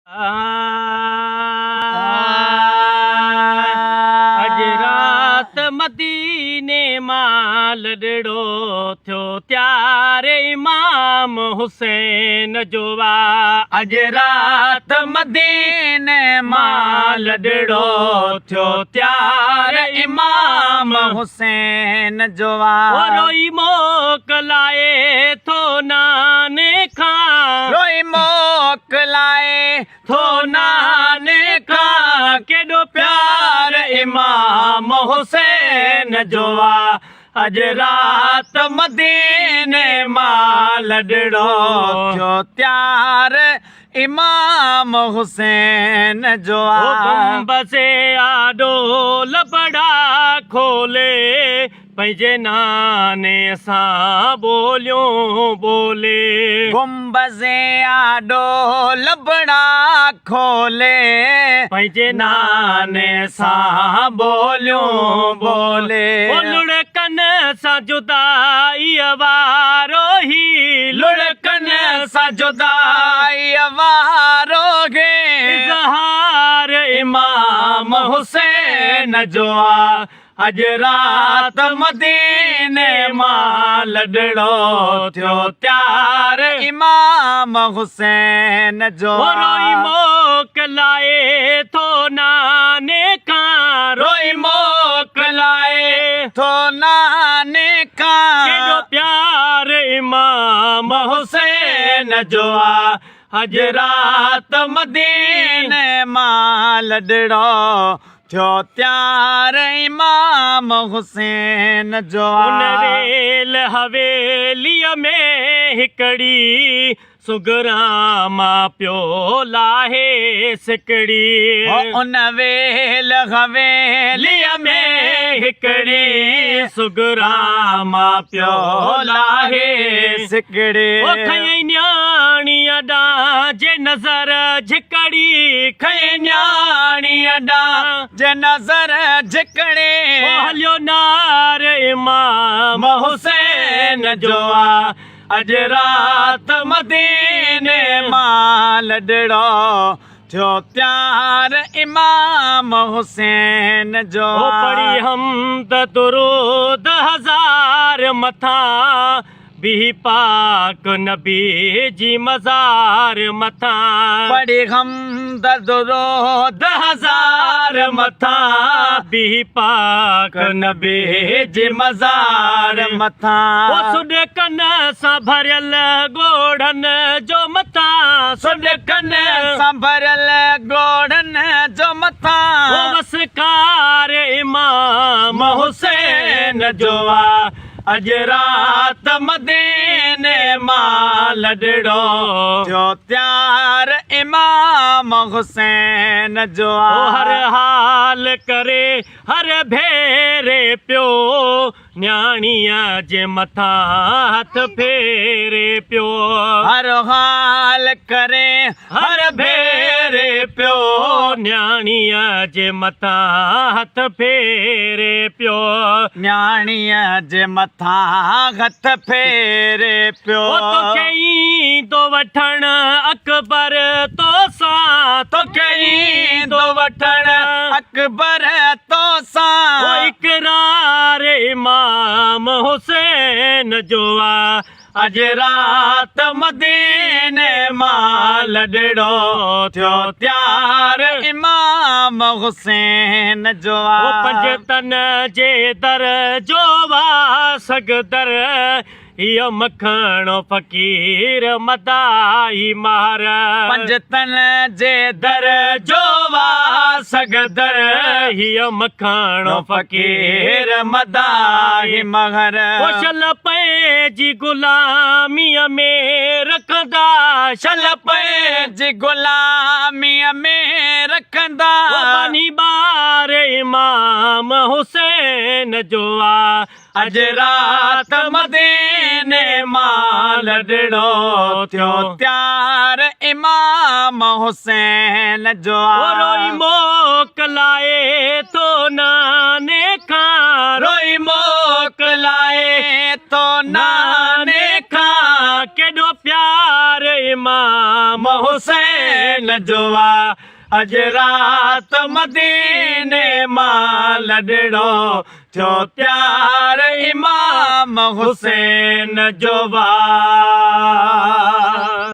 अज रात मदीने मां लॾड़ो थियो त्यार इमाम हुसैन जो अज रात मदीने मां लॾड़ो थियो त्यार इमाम हुसैन जो रोई मोकलाए थो नाने खां रोई मोकलाए थो नाने खां केॾो प्यार इमाम हुसैन जो अज रात मदीने मां लॾड़ो थियो त्यार इमाम हुसैन जो बसे आॾो लबड़ा खोले पंहिंजे नाने सां ॿोलियूं ॿोले गुंबज़े आॾो लबड़ा खोले पंहिंजे नाने सां ॿोलियूं ॿोले लुड़कन सां जुदाई वारो ही लुड़कन सां जुदाई वारो गे इज़हार इमाम हुसैन जो अज रात मदीने मां लॾड़ो थियो त्यार इमाम हुसैन जो रोई मोकलाए थो नाने खां रोई मोकलाए थो नाने खां केॾो प्यार इमाम हुसैन जो अज रात मदीने मां लॾड़ो थियो त्यार इमाम हुसैन जो उन वेल हवेलीअ में हिकड़ी सुगरामा पियो लाहे सिकड़ी उन वेल हवेलीअ में हिकड़ी सुगरामा पियो लाहे सिकड़ी खई न्याणीअ ॾांहुं जे नज़र झिकड़ी खई न्याणीअ ॾांहुं जे नज़र झिकड़ी हलियो नार इमाम हुसैन जो अज रात मदीने मां लॾड़ो थियो त्यार इमाम हुसैन जो पढ़ी हमद दुरूद हज़ार मथां भी पाक नबी जी मज़ार मथां पढ़ी हमद दुरूद हज़ार मथां भी पाक नबी जी मज़ार मथां सुॾकन सां भरियल ॻोढ़नि जो मथां सुॾकन सां भरियल ॻोढ़नि जो मथां वसकार इमाम हुसैन जो अज रात मदीने मां लॾड़ो थियो त्यार इमाम हुसैन जो हर हाल करे हर भेरे पियो न्याणीअ जे मथां हथ फेरे पियो हर हाल करे हर भेरे पियो न्याणीअ जे मथां हथ फेरे पियो न्याणीअ जे मथां हथ फेरे पियो तोखे ईंदो वठण अकबर तोसां तोखे ईंदो वठण अकबर तोसां इकरार इमाम हुसैन जो अज रात मदीने मां लॾड़ो थियो त्यार इमाम हुसैन जो पंजतन जे दर जो सगदर इहो मखणो फ़कीर मदाई मार पंजतन जे दर जो सगदर इहो मखणो फ़कीर मदाई महर शल पंहिंजी गुलामीअ में रखंदा शल पंहिंजी गुलामीअ में रखंदा बनी ॿार इमाम हुसैन जो अज रात मदीने मां लॾड़ो थियो त्यार इमाम हुसैन जो रोई मोकलाए थो नाने खां रोई मोकलाए थो नाने खां केॾो प्यार इमाम इमाम हुसैन जो आ अज रात मदीने मां लॾड़ो थियो त्यार इमाम हुसैन जो आ।